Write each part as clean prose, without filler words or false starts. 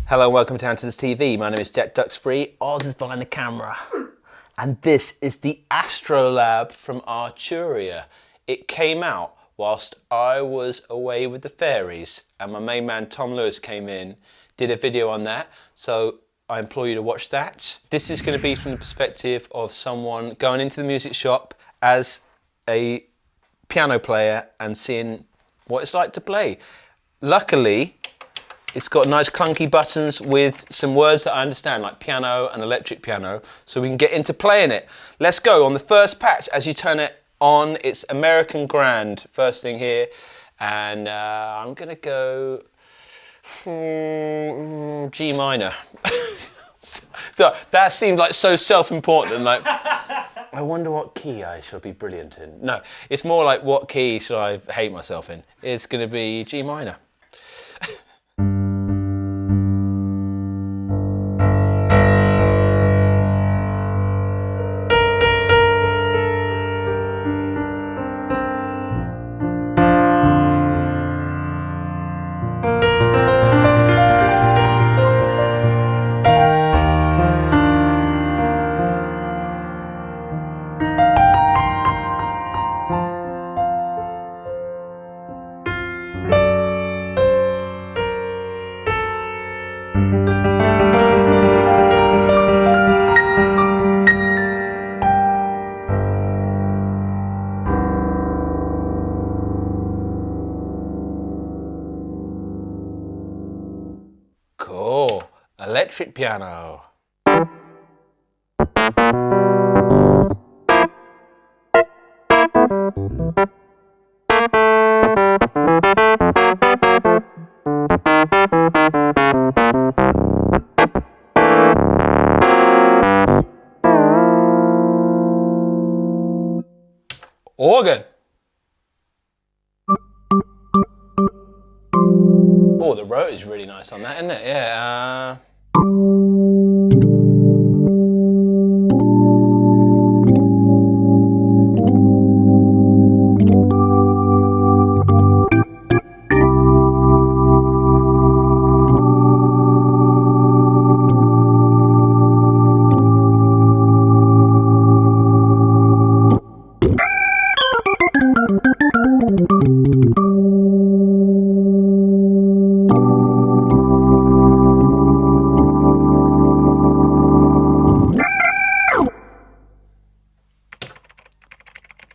Hello and welcome to Andertons TV. My name is Jack Duxbury. Oz is behind the camera. And this is the Astrolab from Arturia. It came out whilst I was away with the fairies, and my main man Tom Lewis came in, did a video on that. So I implore you to watch that. This is going to be from the perspective of someone going into the music shop as a piano player and seeing what it's like to play. Luckily, it's got nice clunky buttons with some words that I understand, like piano and electric piano, so we can get into playing it. Let's go. On the first patch, as you turn it on, it's American Grand, first thing here, and I'm gonna go G minor. So that seems like so self-important, and like, I wonder what key I shall be brilliant in. No, it's more like what key should I hate myself in? It's gonna be G minor. Cool. Electric piano. Organ. Oh, the rotor is really nice on that, isn't it? Yeah.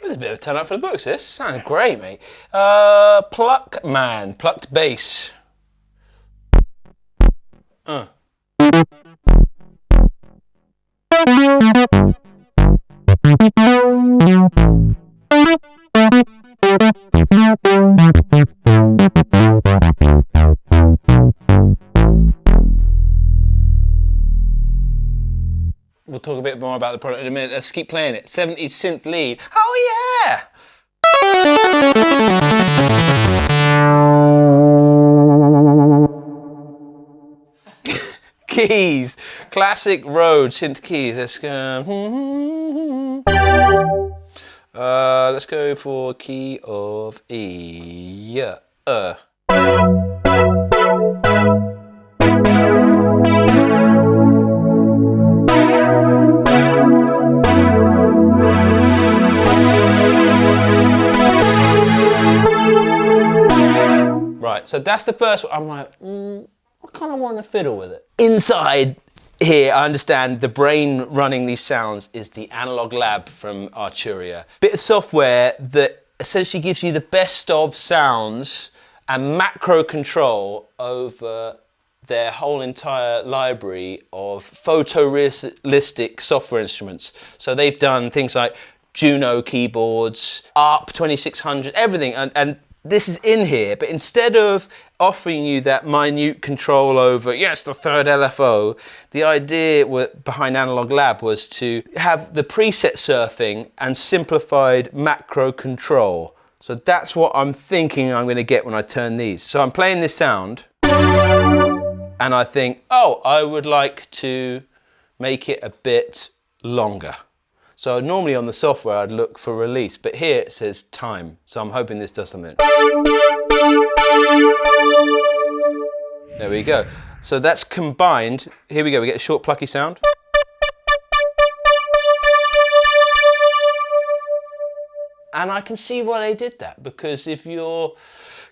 A bit of a turn up for the books, this. Sounds great, mate. Pluck Man, plucked bass. We'll talk a bit more about the product in a minute. Let's keep playing it. 70s synth lead. Oh yeah! Keys. Classic Rode synth keys. Let's go. Let's go for key of E. Yeah. Right, so that's the first one. I'm like, I kind of want to fiddle with it. Inside here, I understand the brain running these sounds is the Analog Lab from Arturia. Bit of software that essentially gives you the best of sounds and macro control over their whole entire library of photorealistic software instruments. So they've done things like Juno keyboards, ARP 2600, everything, and this is in here, but instead of offering you that minute control over, yes, the third LFO, the idea behind Analog Lab was to have the preset surfing and simplified macro control. So that's what I'm thinking I'm going to get when I turn these. So I'm playing this sound, and I think, oh, I would like to make it a bit longer. So normally on the software I'd look for release, but here it says time. So I'm hoping this does something. There we go. So that's combined. Here we go, we get a short plucky sound. And I can see why they did that, because if you're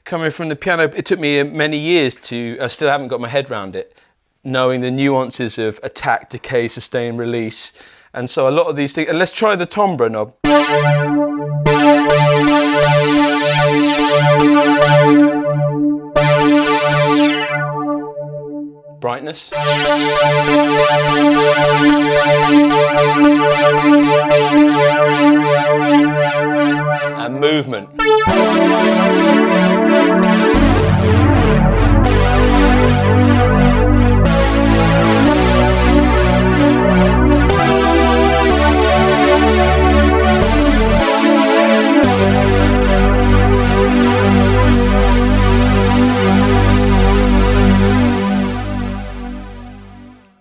coming from the piano, it took me many years to, I still haven't got my head around it, knowing the nuances of attack, decay, sustain, release. And so a lot of these things, and let's try the timbre knob. Brightness. And movement.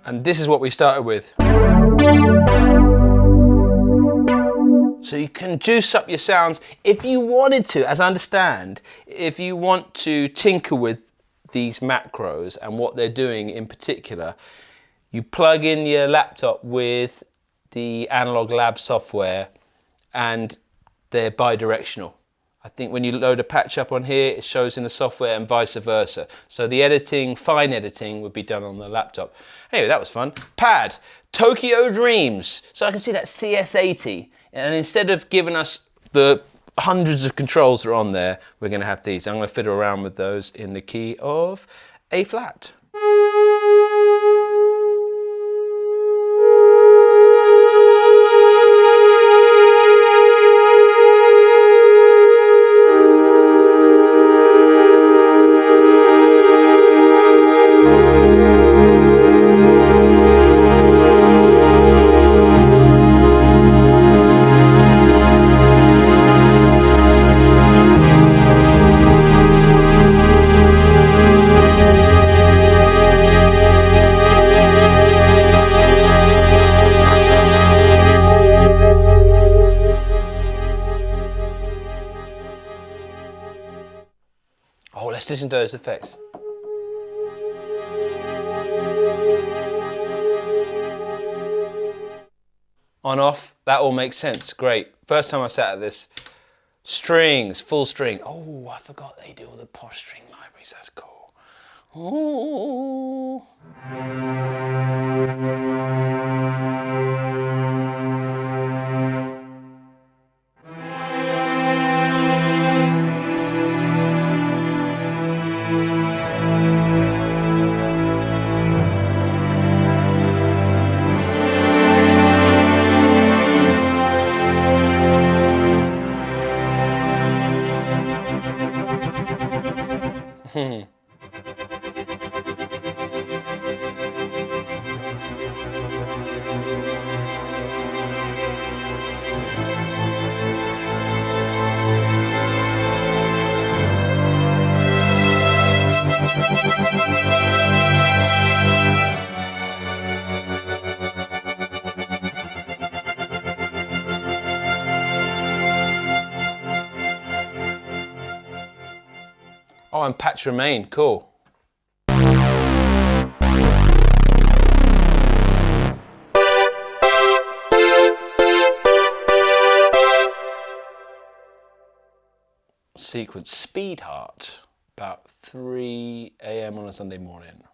And this is what we started with. So you can juice up your sounds if you wanted to, as I understand, if you want to tinker with these macros and what they're doing in particular, you plug in your laptop with the Analog Lab software and they're bi-directional. I think when you load a patch up on here, it shows in the software and vice versa. So the editing, fine editing, would be done on the laptop. Anyway, that was fun. Pad, Tokyo Dreams. So I can see that CS80. And instead of giving us the hundreds of controls that are on there, we're going to have these. I'm going to fiddle around with those in the key of A flat. Oh, let's listen to those effects. On, off, that all makes sense. Great. First time I sat at this. Strings, full string. Oh, I forgot they do all the posh string libraries. That's cool. Oh. Oh, and patch remain, cool. Sequence Speed Heart, about 3 AM on a Sunday morning.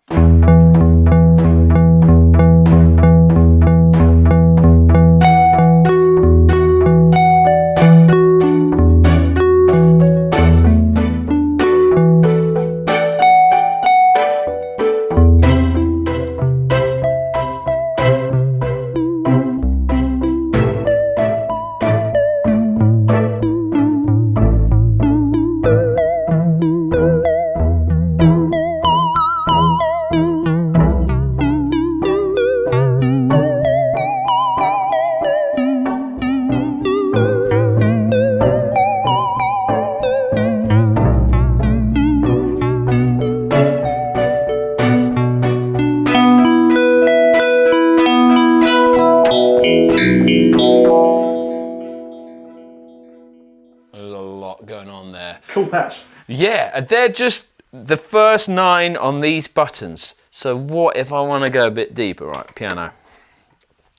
Cool patch. Yeah, they're just the first 9 on these buttons. So what if I want to go a bit deeper, right? Piano.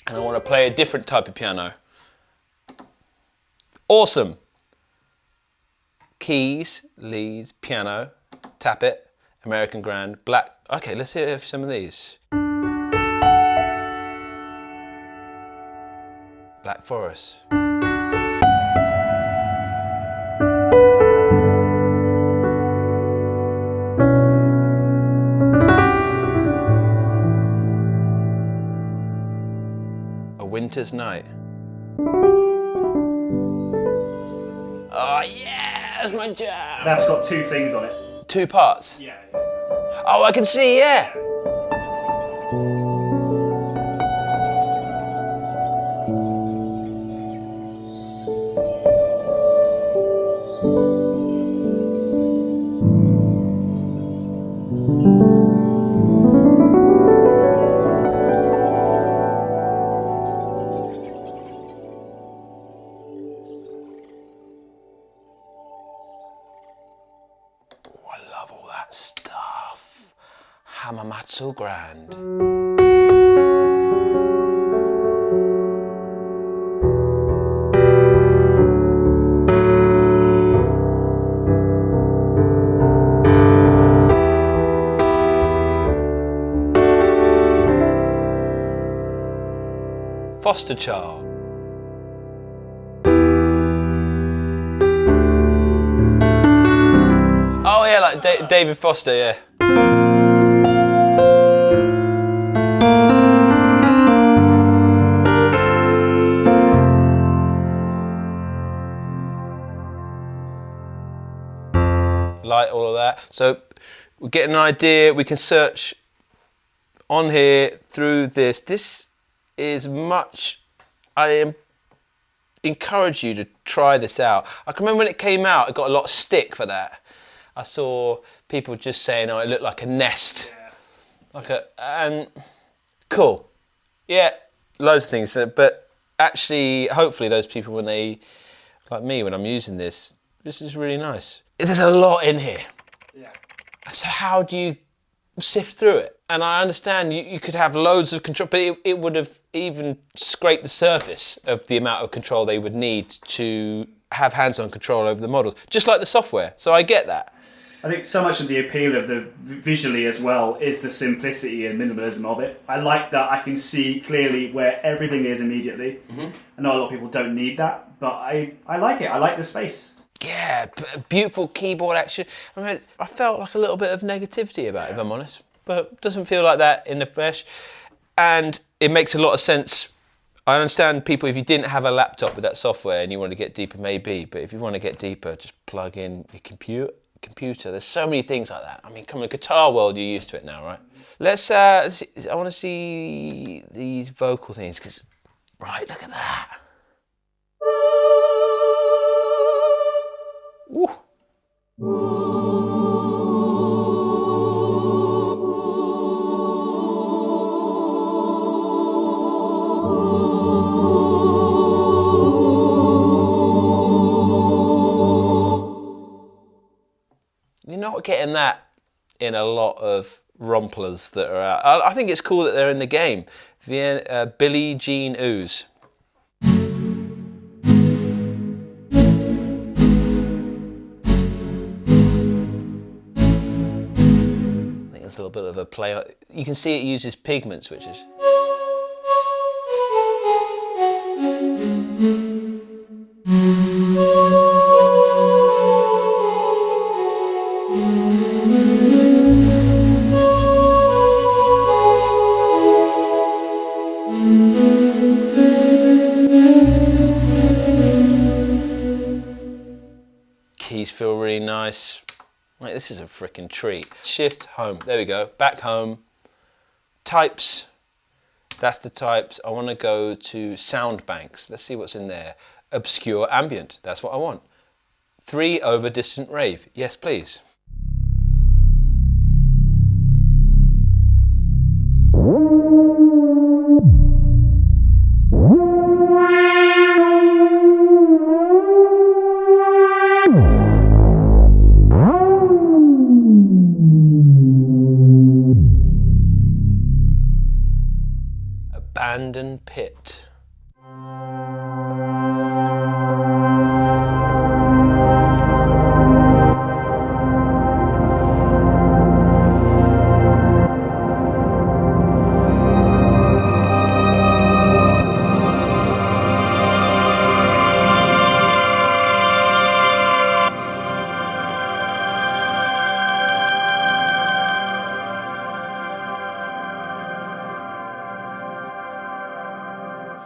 And I want to play a different type of piano. Awesome. Keys, leads, piano, tap it, American Grand, black. Okay, let's hear some of these. Black Forest. A Winter's Night. Oh yeah, that's my jam. That's got two things on it. 2 parts. Yeah. Oh, I can see, yeah. Stuff. Hamamatsu Grand. Foster Child. Oh yeah, like David Foster, yeah. Like all of that. So we get an idea, we can search on here through this. This is much, I encourage you to try this out. I can remember when it came out, it got a lot of stick for that. I saw people just saying, oh, it looked like a nest. Yeah. And cool. Yeah, loads of things. But actually, hopefully those people, when they, like me, when I'm using this is really nice. There's a lot in here. Yeah. So how do you sift through it? And I understand you could have loads of control, but it would have even scraped the surface of the amount of control they would need to have hands-on control over the models, just like the software. So I get that. I think so much of the appeal of the visually as well is the simplicity and minimalism of it. I like that I can see clearly where everything is immediately. Mm-hmm. I know a lot of people don't need that, but I like it. I like the space. Yeah, beautiful keyboard action. I mean, I felt like a little bit of negativity about it, if I'm honest, but it doesn't feel like that in the flesh. And it makes a lot of sense. I understand people, if you didn't have a laptop with that software and you want to get deeper, maybe, but if you want to get deeper, just plug in your computer. There's so many things like that. I mean, come on, guitar world, you're used to it now, right? Let's, I want to see these vocal things, because, right, look at that. Ooh. You're not getting that in a lot of romplers that are out. I think it's cool that they're in the game. Billie Jean Ooze. I think there's a little bit of a play. You can see it uses pigment switches. Keys feel really nice. Like, this is a freaking treat. Shift home. There we go. Back home. Types. That's the types. I want to go to sound banks. Let's see what's in there. Obscure ambient. That's what I want. 3 over distant rave. Yes, please. abandoned pit.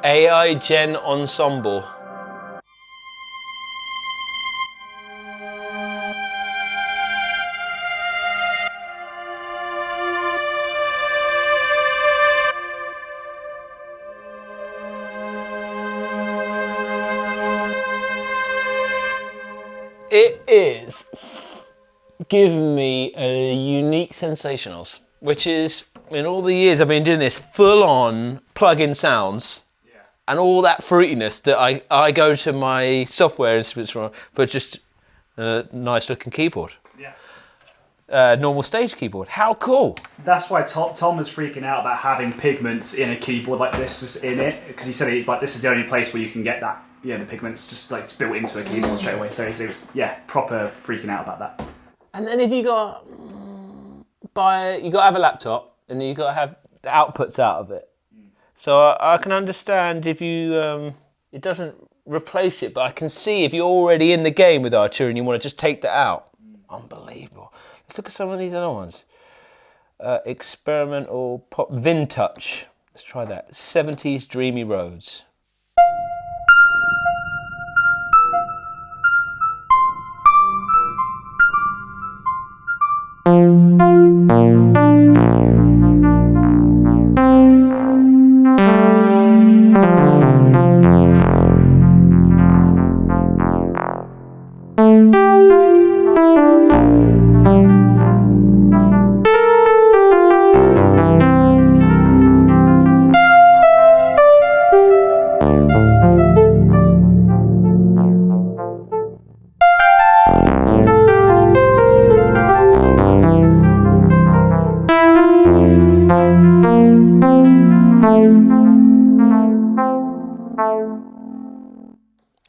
AI Gen Ensemble. It is giving me a unique sensationals, which is, in all the years I've been doing this, full on plug-in sounds. And all that fruitiness that I go to my software instruments for just a nice looking keyboard. Yeah. Normal stage keyboard. How cool. That's why Tom was freaking out about having pigments in a keyboard like this in it, because he said it's like this is the only place where you can get that. Yeah, the pigments just like built into a keyboard straight away. So he was proper freaking out about that. And then if you got you got to have a laptop and you got to have the outputs out of it. So I can understand if you, it doesn't replace it, but I can see if you're already in the game with Arturia and you want to just take that out. Unbelievable. Let's look at some of these other ones. Experimental pop, Vintouch. Let's try that. 70s Dreamy Roads.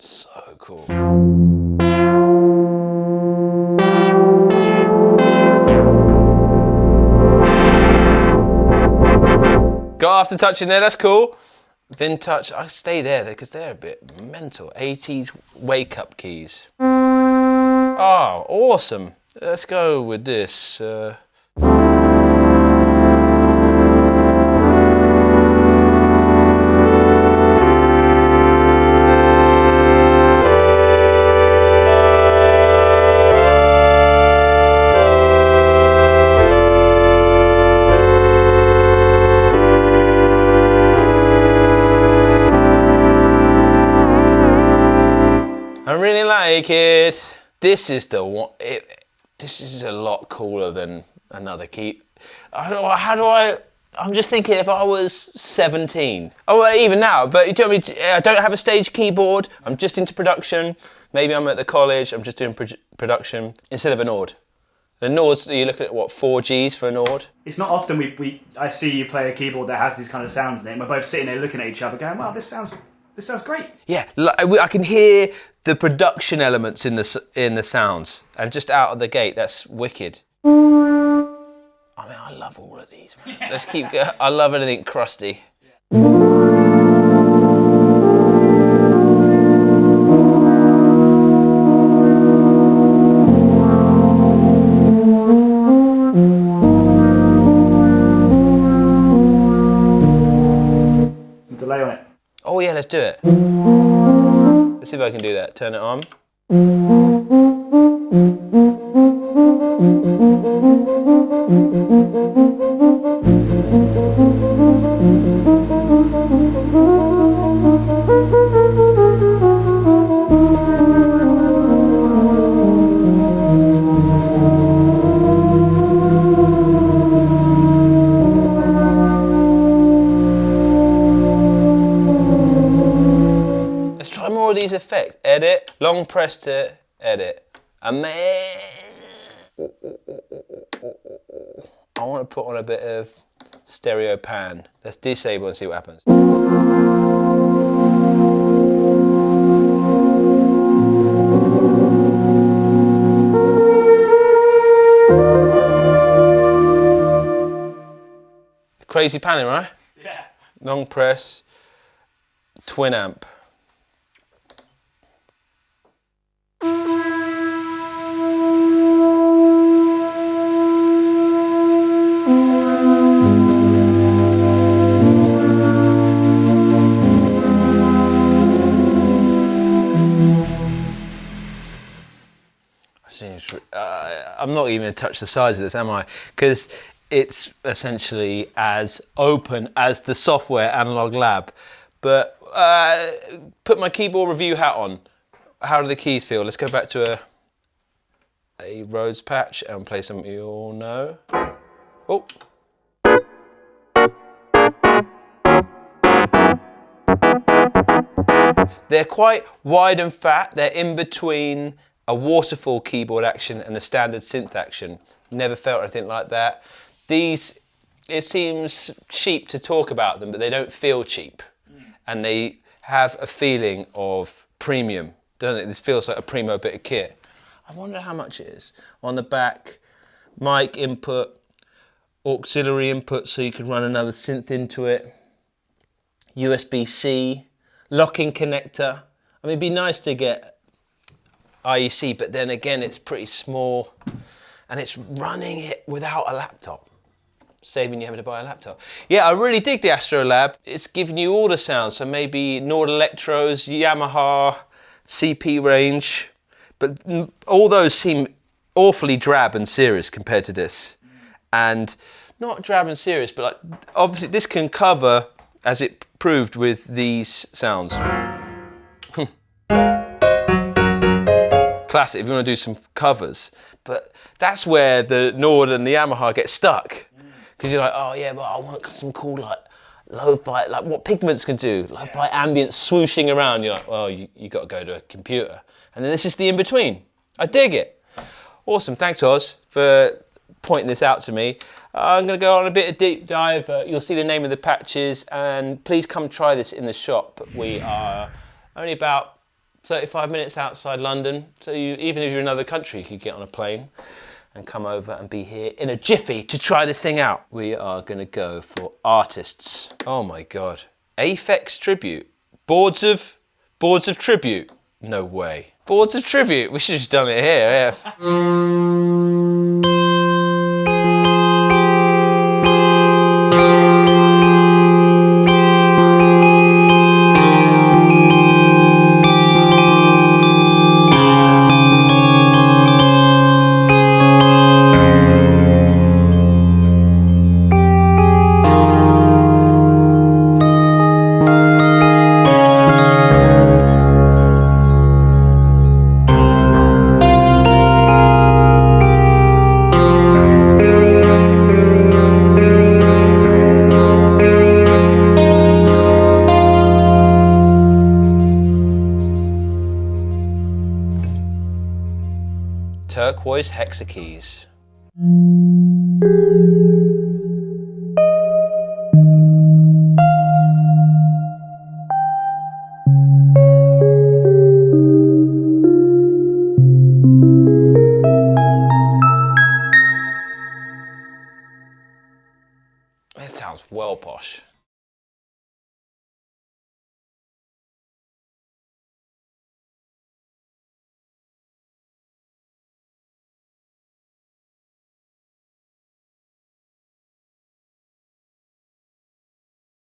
So cool. Got aftertouch in there, that's cool. Vintouch, I stay there because they're a bit mental. 80s wake up keys. Oh, awesome. Let's go with this. I really like it. This is the one. This is a lot cooler than another key. I'm just thinking if I was 17. Oh, well, even now. But you tell me, I don't have a stage keyboard. I'm just into production. Maybe I'm at the college. I'm just doing production instead of an Ord. The Nords, you look at what, 4 Gs for an Ord? It's not often I see you play a keyboard that has these kind of sounds in it. We're both sitting there looking at each other, going, "Wow, this sounds great." Yeah, I can hear the production elements in the sounds, and just out of the gate, that's wicked. I mean, I love all of these. Let's keep going. I love anything crusty. Some delay on it. Oh yeah, let's do it. Let's see if I can do that. Turn it on. These effects, edit, long press to edit. I want to put on a bit of stereo pan. Let's disable and see what happens. Crazy panning, right? Yeah. Long press, twin amp. I'm not even going to touch the size of this, am I? Because it's essentially as open as the software Analog Lab. But put my keyboard review hat on. How do the keys feel? Let's go back to a Rhodes patch and play something you all know. Oh. They're quite wide and fat. They're in between a waterfall keyboard action and a standard synth action. Never felt anything like that. These, it seems cheap to talk about them, but they don't feel cheap. And they have a feeling of premium, doesn't it? This feels like a primo bit of kit. I wonder how much it is. On the back, mic input, auxiliary input so you could run another synth into it, USB-C, locking connector. I mean, it'd be nice to get IEC, but then again, it's pretty small and it's running it without a laptop, saving you having to buy a laptop. Yeah, I really dig the Astrolab. It's giving you all the sounds, so maybe Nord Electros, Yamaha, CP range, but all those seem awfully drab and serious compared to this. And not drab and serious, but like, obviously this can cover, as it proved with these sounds. Classic if you want to do some covers, but that's where the Nord and the Yamaha get stuck, because you're like, oh yeah, but I want some cool like lo-fi, like what Pigments can do, lo-fi ambient swooshing around. You're like, well, you got to go to a computer, and then this is the in-between. I dig it. Awesome, thanks Oz for pointing this out to me. I'm going to go on a bit of deep dive. You'll see the name of the patches, and please come try this in the shop. We are only about 35 minutes outside London, so even if you're in another country, you could get on a plane and come over and be here in a jiffy to try this thing out. We are going to go for Artists. Oh my God. Aphex Tribute. Boards of Tribute. No way. Boards of Tribute. We should have just done it here. Yeah. Turquoise hexakeys. That sounds well posh.